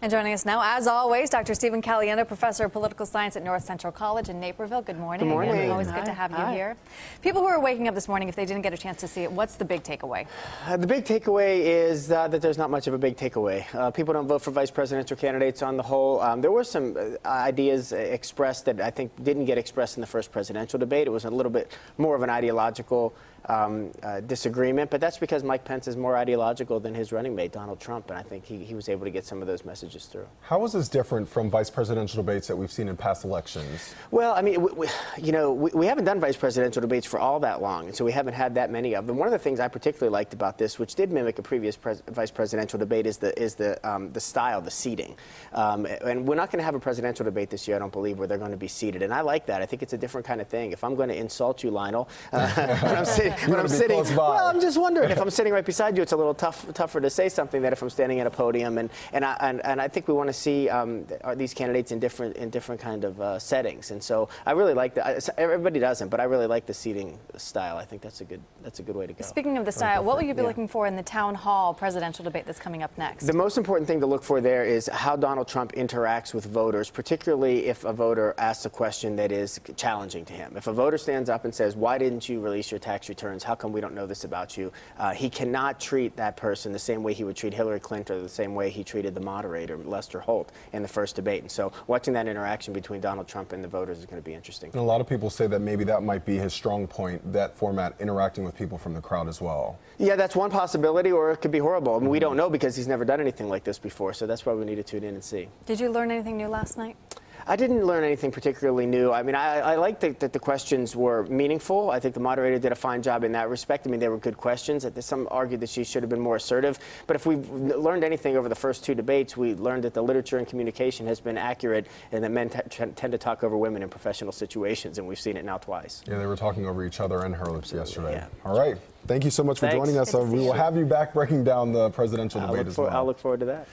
And joining us now, as always, Dr. Stephen Caliendo, Professor of Political Science at North Central College in Naperville. Good morning. Good morning. Again. Always good to have you here. People who are waking up this morning, if they didn't get a chance to see it, what's the big takeaway? The big takeaway is that there's not much of a big takeaway. People don't vote for vice presidential candidates on the whole. There were some ideas expressed that I think didn't get expressed in the first presidential debate. It was a little bit more of an ideological disagreement, but that's because Mike Pence is more ideological than his running mate, Donald Trump, and I think he was able to get some of those messages through. How is this different from vice presidential debates that we've seen in past elections? Well, I mean, we haven't done vice presidential debates for all that long, and so we haven't had that many of them. One of the things I particularly liked about this, which did mimic a previous vice presidential debate, is the style, the seating. And we're not going to have a presidential debate this year, I don't believe, where they're going to be seated, and I like that. I think it's a different kind of thing. If I'm going to insult you, Lionel, when I'm sitting, well, I'm just wondering if I'm sitting right beside you, it's a little tougher to say something than if I'm standing at a podium. And I think we want to see these candidates in different kind of settings. And so I really like that. Everybody doesn't, but I really like the seating style. I think that's a good way to go. Speaking of the style, what will you be looking for in the town hall presidential debate that's coming up next? The most important thing to look for there is how Donald Trump interacts with voters, particularly if a voter asks a question that is challenging to him. If a voter stands up and says, "Why didn't you release your tax returns? How come we don't know this about you?" He cannot treat that person the same way he would treat Hillary Clinton or the same way he treated the moderator, Lester Holt, in the first debate. And so watching that interaction between Donald Trump and the voters is going to be interesting. And a lot of people say that maybe that might be his strong point, that format, interacting with people from the crowd as well. Yeah, that's one possibility, or it could be horrible. I mean, we don't know because he's never done anything like this before, so that's why we need to tune in and see. Did you learn anything new last night? I didn't learn anything particularly new. I mean, I liked that the questions were meaningful. I think the moderator did a fine job in that respect. I mean, they were good questions. Some argued that she should have been more assertive. But if we've learned anything over the first two debates, we learned that the literature and communication has been accurate and that men tend to talk over women in professional situations, and we've seen it now twice. Yeah, they were talking over each other and her lips yesterday. Yeah. All right. Thank you so much for joining us. We will have you back breaking down the presidential debate as well. I'll look forward to that.